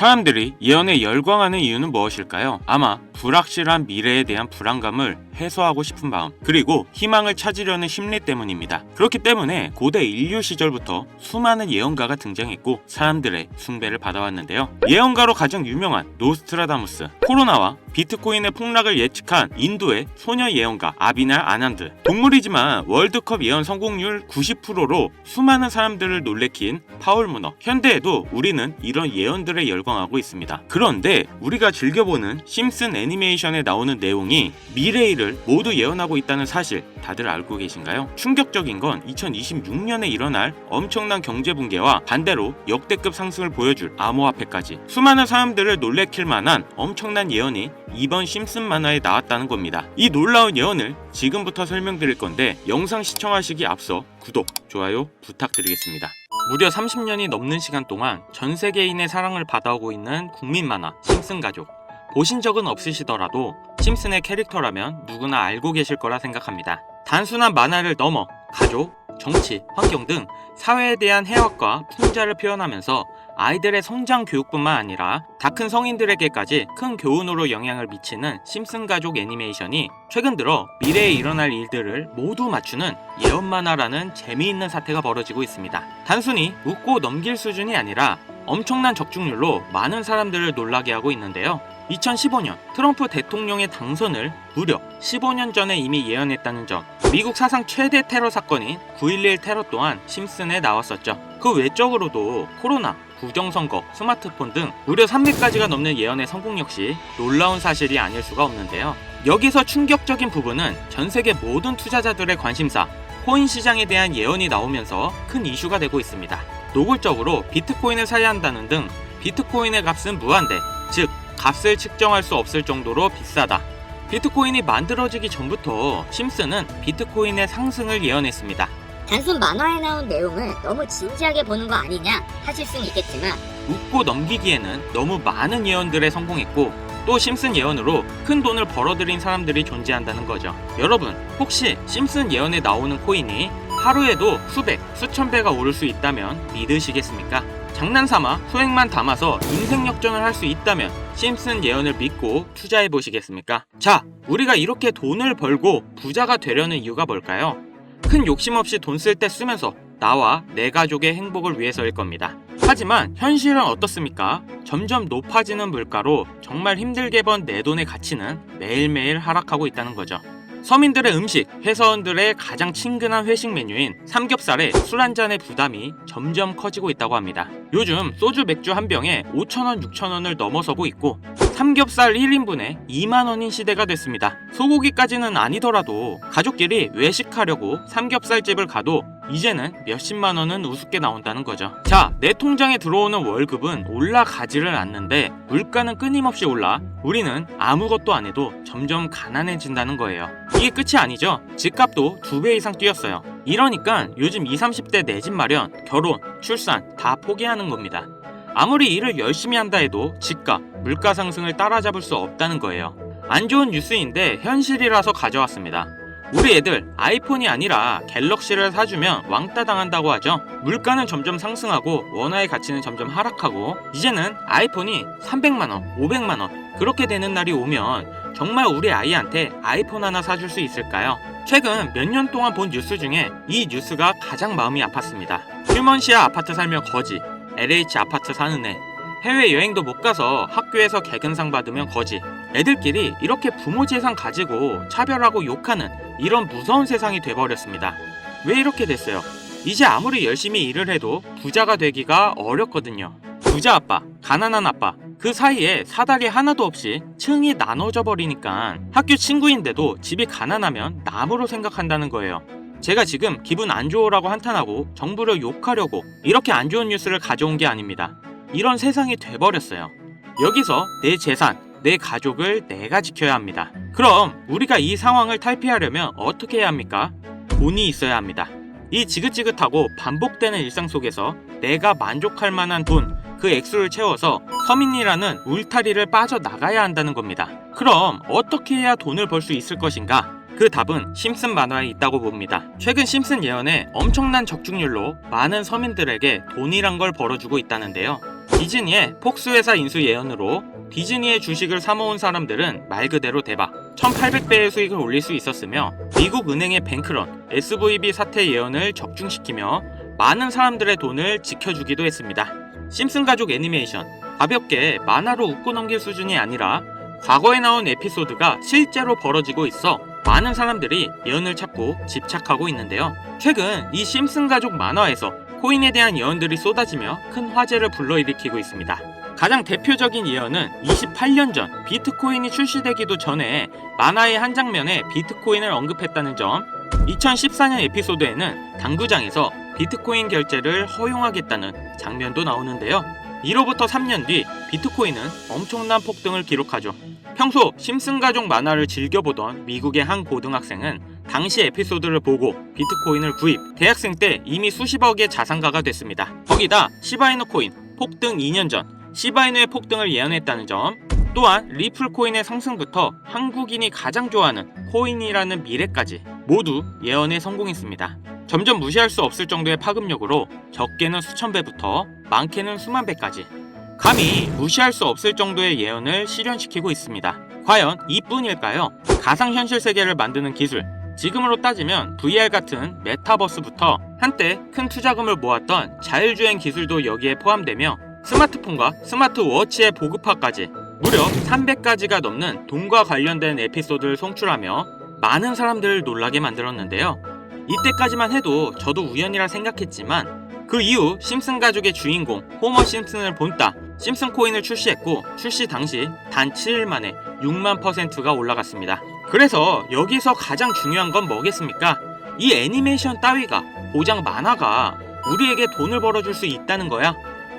사람들이 예언에 열광하는 이유는 무엇일까요? 아마 불확실한 미래에 대한 불안감을 해소하고 싶은 마음, 그리고 희망을 찾으려는 심리 때문입니다. 그렇기 때문에 고대 인류 시절부터 수많은 예언가가 등장했고 사람들의 숭배를 받아왔는데요. 예언가로 가장 유명한 노스트라다무스, 코로나와 비트코인의 폭락을 예측한 인도의 소녀 예언가 아비날 아난드, 동물이지만 월드컵 예언 성공률 90%로 수많은 사람들을 놀래킨 파울 무너, 현대에도 우리는 이런 예언들에 열광하고 있습니다. 그런데 우리가 즐겨보는 심슨 애니메이션에 나오는 내용이 미래의 일을 모두 예언하고 있다는 사실 다들 알고 계신가요? 충격적인 건 2026년에 일어날 엄청난 경제 붕괴와 반대로 역대급 상승을 보여줄 암호화폐까지 수많은 사람들을 놀래킬 만한 엄청난 예언이 이번 심슨 만화에 나왔다는 겁니다. 이 놀라운 예언을 지금부터 설명드릴 건데 영상 시청하시기 앞서 구독, 좋아요 부탁드리겠습니다. 무려 30년이 넘는 시간 동안 전 세계인의 사랑을 받아오고 있는 국민 만화 심슨 가족. 보신 적은 없으시더라도 심슨의 캐릭터라면 누구나 알고 계실 거라 생각합니다. 단순한 만화를 넘어 가족, 정치, 환경 등 사회에 대한 해악과 풍자를 표현하면서 아이들의 성장 교육뿐만 아니라 다 큰 성인들에게까지 큰 교훈으로 영향을 미치는 심슨 가족 애니메이션이 최근 들어 미래에 일어날 일들을 모두 맞추는 예언 만화라는 재미있는 사태가 벌어지고 있습니다. 단순히 웃고 넘길 수준이 아니라 엄청난 적중률로 많은 사람들을 놀라게 하고 있는데요. 2015년 트럼프 대통령의 당선을 무려 15년 전에 이미 예언했다는 점, 미국 사상 최대 테러 사건인 9.11 테러 또한 심슨에 나왔었죠. 그 외적으로도 코로나, 부정선거, 스마트폰 등 무려 300가지가 넘는 예언의 성공 역시 놀라운 사실이 아닐 수가 없는데요. 여기서 충격적인 부분은 전 세계 모든 투자자들의 관심사, 코인 시장에 대한 예언이 나오면서 큰 이슈가 되고 있습니다. 노골적으로 비트코인을 사야 한다는 등 비트코인의 값은 무한대, 즉 값을 측정할 수 없을 정도로 비싸다. 비트코인이 만들어지기 전부터 심슨은 비트코인의 상승을 예언했습니다. 단순 만화에 나온 내용을 너무 진지하게 보는 거 아니냐 하실 수는 있겠지만 웃고 넘기기에는 너무 많은 예언들에 성공했고 또 심슨 예언으로 큰 돈을 벌어들인 사람들이 존재한다는 거죠. 여러분, 혹시 심슨 예언에 나오는 코인이 하루에도 수백, 수천 배가 오를 수 있다면 믿으시겠습니까? 장난삼아 소액만 담아서 인생 역전을 할 수 있다면 심슨 예언을 믿고 투자해 보시겠습니까? 자, 우리가 이렇게 돈을 벌고 부자가 되려는 이유가 뭘까요? 큰 욕심 없이 돈 쓸 때 쓰면서 나와 내 가족의 행복을 위해서일 겁니다. 하지만 현실은 어떻습니까? 점점 높아지는 물가로 정말 힘들게 번 내 돈의 가치는 매일매일 하락하고 있다는 거죠. 서민들의 음식, 회사원들의 가장 친근한 회식 메뉴인 삼겹살에 술 한 잔의 부담이 점점 커지고 있다고 합니다. 요즘 소주 맥주 한 병에 5,000원, 6,000원을 넘어서고 있고 삼겹살 1인분에 2만원인 시대가 됐습니다. 소고기까지는 아니더라도 가족끼리 외식하려고 삼겹살집을 가도 이제는 몇십만원은 우습게 나온다는 거죠. 자, 내 통장에 들어오는 월급은 올라가지를 않는데 물가는 끊임없이 올라 우리는 아무것도 안 해도 점점 가난해진다는 거예요. 이게 끝이 아니죠. 집값도 2배 이상 뛰었어요. 이러니까 요즘 20, 30대 내 집 마련, 결혼, 출산 다 포기하는 겁니다. 아무리 일을 열심히 한다 해도 집값, 물가 상승을 따라잡을 수 없다는 거예요. 안 좋은 뉴스인데 현실이라서 가져왔습니다. 우리 애들 아이폰이 아니라 갤럭시를 사주면 왕따 당한다고 하죠. 물가는 점점 상승하고 원화의 가치는 점점 하락하고 이제는 아이폰이 300만원, 500만원 그렇게 되는 날이 오면 정말 우리 아이한테 아이폰 하나 사줄 수 있을까요? 최근 몇 년 동안 본 뉴스 중에 이 뉴스가 가장 마음이 아팠습니다. 휴먼시아 아파트 살며 거지, LH 아파트 사는 애, 해외여행도 못 가서 학교에서 개근상 받으면 거지. 애들끼리 이렇게 부모 재산 가지고 차별하고 욕하는 이런 무서운 세상이 돼버렸습니다. 왜 이렇게 됐어요? 이제 아무리 열심히 일을 해도 부자가 되기가 어렵거든요. 부자 아빠, 가난한 아빠, 그 사이에 사다리 하나도 없이 층이 나눠져 버리니까 학교 친구인데도 집이 가난하면 남으로 생각한다는 거예요. 제가 지금 기분 안 좋으라고 한탄하고 정부를 욕하려고 이렇게 안 좋은 뉴스를 가져온 게 아닙니다. 이런 세상이 돼버렸어요. 여기서 내 재산, 내 가족을 내가 지켜야 합니다. 그럼 우리가 이 상황을 탈피하려면 어떻게 해야 합니까? 돈이 있어야 합니다. 이 지긋지긋하고 반복되는 일상 속에서 내가 만족할 만한 돈, 그 액수를 채워서 서민이라는 울타리를 빠져나가야 한다는 겁니다. 그럼 어떻게 해야 돈을 벌 수 있을 것인가? 그 답은 심슨 만화에 있다고 봅니다. 최근 심슨 예언에 엄청난 적중률로 많은 서민들에게 돈이란 걸 벌어주고 있다는데요. 디즈니의 폭스회사 인수 예언으로 디즈니의 주식을 사모은 사람들은 말 그대로 대박 1800배의 수익을 올릴 수 있었으며 미국 은행의 뱅크런, SVB 사태 예언을 적중시키며 많은 사람들의 돈을 지켜주기도 했습니다. 심슨 가족 애니메이션, 가볍게 만화로 웃고 넘길 수준이 아니라 과거에 나온 에피소드가 실제로 벌어지고 있어 많은 사람들이 예언을 찾고 집착하고 있는데요. 최근 이 심슨 가족 만화에서 코인에 대한 예언들이 쏟아지며 큰 화제를 불러일으키고 있습니다. 가장 대표적인 예언은 28년 전 비트코인이 출시되기도 전에 만화의 한 장면에 비트코인을 언급했다는 점. 2014년 에피소드에는 당구장에서 비트코인 결제를 허용하겠다는 장면도 나오는데요. 이로부터 3년 뒤 비트코인은 엄청난 폭등을 기록하죠. 평소 심슨 가족 만화를 즐겨보던 미국의 한 고등학생은 당시 에피소드를 보고 비트코인을 구입, 대학생 때 이미 수십억의 자산가가 됐습니다. 거기다 시바이누 코인 폭등 2년 전 시바이누의 폭등을 예언했다는 점, 또한 리플 코인의 상승부터 한국인이 가장 좋아하는 코인이라는 미래까지 모두 예언에 성공했습니다. 점점 무시할 수 없을 정도의 파급력으로 적게는 수천 배부터 많게는 수만 배까지 감히 무시할 수 없을 정도의 예언을 실현시키고 있습니다. 과연 이뿐일까요? 가상현실 세계를 만드는 기술, 지금으로 따지면 VR 같은 메타버스부터 한때 큰 투자금을 모았던 자율주행 기술도 여기에 포함되며 스마트폰과 스마트워치의 보급화까지 무려 300가지가 넘는 돈과 관련된 에피소드를 송출하며 많은 사람들을 놀라게 만들었는데요. 이때까지만 해도 저도 우연이라 생각했지만 그 이후 심슨 가족의 주인공 호머 심슨을 본따 심슨 코인을 출시했고 출시 당시 단 7일 만에 6만%가 올라갔습니다. 그래서 여기서 가장 중요한 건 뭐겠습니까? 이 애니메이션 따위가 고작 만화가 우리에게 돈을 벌어줄 수 있다는 거야.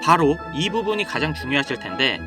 바로 이 부분이 가장 중요하실 텐데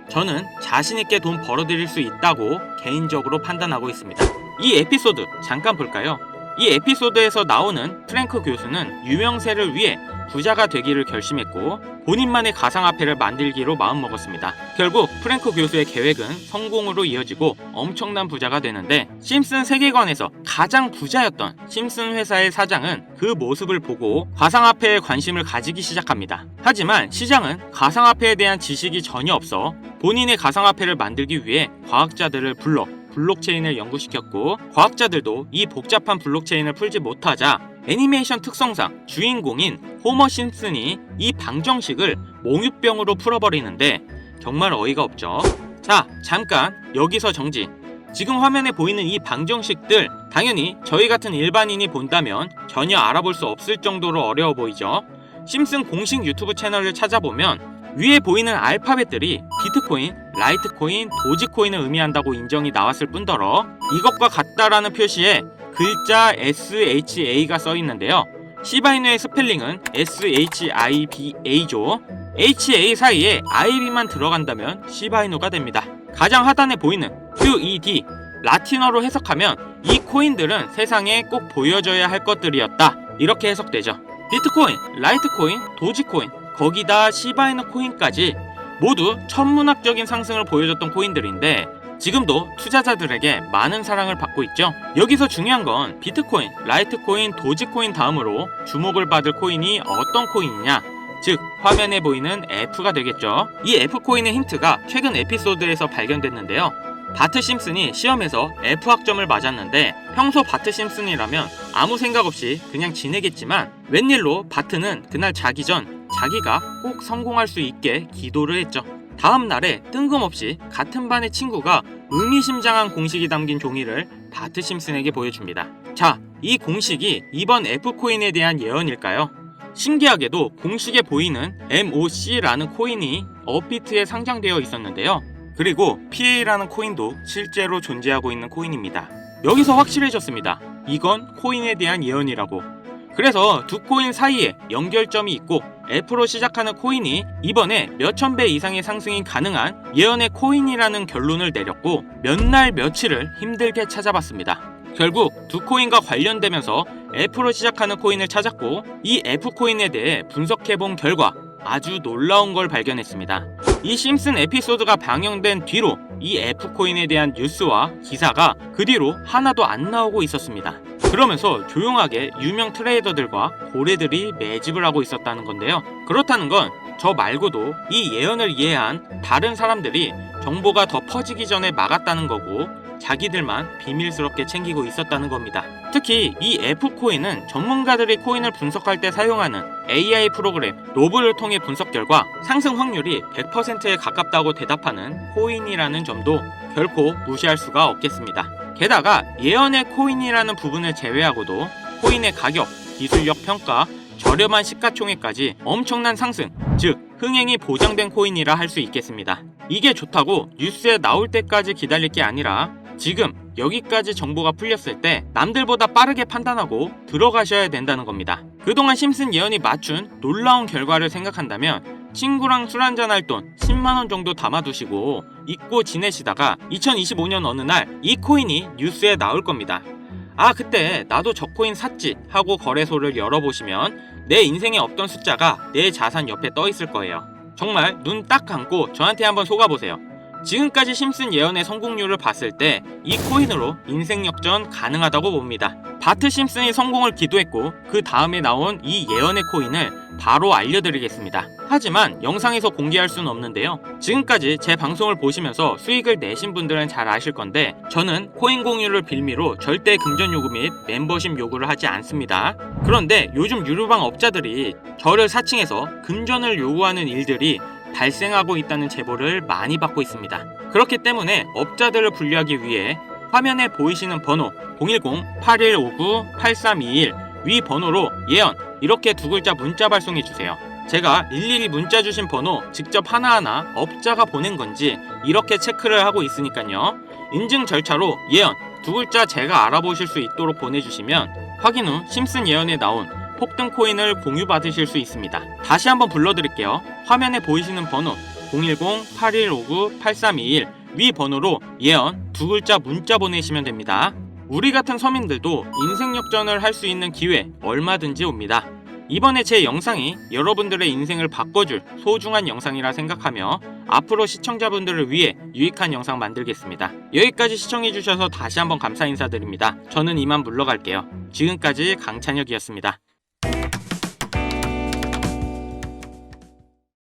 저는 자신있게 돈 벌어들일 수 있다고 개인적으로 판단하고 있습니다. 이 에피소드 잠깐 볼까요? 이 에피소드에서 나오는 프랭크 교수는 유명세를 위해 부자가 되기를 결심했고 본인만의 가상화폐를 만들기로 마음먹었습니다. 결국 프랭크 교수의 계획은 성공으로 이어지고 엄청난 부자가 되는데 심슨 세계관에서 가장 부자였던 심슨 회사의 사장은 그 모습을 보고 가상화폐에 관심을 가지기 시작합니다. 하지만 시장은 가상화폐에 대한 지식이 전혀 없어 본인의 가상화폐를 만들기 위해 과학자들을 불러 블록체인을 연구시켰고 과학자들도 이 복잡한 블록체인을 풀지 못하자 애니메이션 특성상 주인공인 호머 심슨이 이 방정식을 몽유병으로 풀어버리는데 정말 어이가 없죠. 자, 잠깐 여기서 정지. 지금 화면에 보이는 이 방정식들 당연히 저희 같은 일반인이 본다면 전혀 알아볼 수 없을 정도로 어려워 보이죠. 심슨 공식 유튜브 채널을 찾아보면 위에 보이는 알파벳들이 비트코인, 라이트코인, 도지코인을 의미한다고 인정이 나왔을 뿐더러 이것과 같다라는 표시에 글자 SHA가 써있는데요. 시바이누의 스펠링은 SHIBA죠. HA 사이에 IB만 들어간다면 시바이누가 됩니다. 가장 하단에 보이는 QED, 라틴어로 해석하면 이 코인들은 세상에 꼭 보여줘야 할 것들이었다. 이렇게 해석되죠. 비트코인, 라이트코인, 도지코인, 거기다 시바이누 코인까지 모두 천문학적인 상승을 보여줬던 코인들인데 지금도 투자자들에게 많은 사랑을 받고 있죠. 여기서 중요한 건 비트코인, 라이트코인, 도지코인 다음으로 주목을 받을 코인이 어떤 코인이냐, 즉 화면에 보이는 F가 되겠죠. 이 F코인의 힌트가 최근 에피소드에서 발견됐는데요. 바트 심슨이 시험에서 F학점을 맞았는데 평소 바트 심슨이라면 아무 생각 없이 그냥 지내겠지만 웬일로 바트는 그날 자기 전 자기가 꼭 성공할 수 있게 기도를 했죠. 다음 날에 뜬금없이 같은 반의 친구가 의미심장한 공식이 담긴 종이를 바트 심슨에게 보여줍니다. 자, 이 공식이 이번 F코인에 대한 예언일까요? 신기하게도 공식에 보이는 MOC라는 코인이 업비트에 상장되어 있었는데요. 그리고 PA라는 코인도 실제로 존재하고 있는 코인입니다. 여기서 확실해졌습니다. 이건 코인에 대한 예언이라고. 그래서 두 코인 사이에 연결점이 있고 F로 시작하는 코인이 이번에 몇천 배 이상의 상승이 가능한 예언의 코인이라는 결론을 내렸고 몇 날 며칠을 힘들게 찾아봤습니다. 결국 두 코인과 관련되면서 F로 시작하는 코인을 찾았고 이 F코인에 대해 분석해본 결과 아주 놀라운 걸 발견했습니다. 이 심슨 에피소드가 방영된 뒤로 이 F코인에 대한 뉴스와 기사가 그 뒤로 하나도 안 나오고 있었습니다. 그러면서 조용하게 유명 트레이더들과 고래들이 매집을 하고 있었다는 건데요. 그렇다는 건 저 말고도 이 예언을 이해한 다른 사람들이 정보가 더 퍼지기 전에 막았다는 거고 자기들만 비밀스럽게 챙기고 있었다는 겁니다. 특히 이 F코인은 전문가들이 코인을 분석할 때 사용하는 AI 프로그램 노블을 통해 분석 결과 상승 확률이 100%에 가깝다고 대답하는 코인이라는 점도 결코 무시할 수가 없겠습니다. 게다가 예언의 코인이라는 부분을 제외하고도 코인의 가격, 기술력 평가, 저렴한 시가총액까지 엄청난 상승, 즉 흥행이 보장된 코인이라 할 수 있겠습니다. 이게 좋다고 뉴스에 나올 때까지 기다릴 게 아니라 지금 여기까지 정보가 풀렸을 때 남들보다 빠르게 판단하고 들어가셔야 된다는 겁니다. 그동안 심슨 예언이 맞춘 놀라운 결과를 생각한다면 친구랑 술 한잔할 돈 10만원 정도 담아두시고 잊고 지내시다가 2025년 어느 날 이 코인이 뉴스에 나올 겁니다. 아, 그때 나도 저 코인 샀지 하고 거래소를 열어보시면 내 인생에 없던 숫자가 내 자산 옆에 떠 있을 거예요. 정말 눈 딱 감고 저한테 한번 속아보세요. 지금까지 심슨 예언의 성공률을 봤을 때 이 코인으로 인생 역전 가능하다고 봅니다. 바트 심슨이 성공을 기도했고 그 다음에 나온 이 예언의 코인을 바로 알려드리겠습니다. 하지만 영상에서 공개할 수는 없는데요. 지금까지 제 방송을 보시면서 수익을 내신 분들은 잘 아실 건데 저는 코인 공유를 빌미로 절대 금전 요구 및 멤버십 요구를 하지 않습니다. 그런데 요즘 유료방 업자들이 저를 사칭해서 금전을 요구하는 일들이 발생하고 있다는 제보를 많이 받고 있습니다. 그렇기 때문에 업자들을 분류하기 위해 화면에 보이시는 번호 010-8159-8321 위 번호로 예언 이렇게 두 글자 문자 발송해 주세요. 제가 일일이 문자 주신 번호 직접 하나하나 업자가 보낸 건지 이렇게 체크를 하고 있으니까요. 인증 절차로 예언 두 글자 제가 알아보실 수 있도록 보내주시면 확인 후 심슨 예언에 나온 폭등 코인을 공유받으실 수 있습니다. 다시 한번 불러드릴게요. 화면에 보이시는 번호 010-8159-8321 위 번호로 예언 두 글자 문자 보내시면 됩니다. 우리 같은 서민들도 인생 역전을 할 수 있는 기회 얼마든지 옵니다. 이번에 제 영상이 여러분들의 인생을 바꿔줄 소중한 영상이라 생각하며 앞으로 시청자분들을 위해 유익한 영상 만들겠습니다. 여기까지 시청해주셔서 다시 한번 감사 인사드립니다. 저는 이만 물러갈게요. 지금까지 강찬혁이었습니다.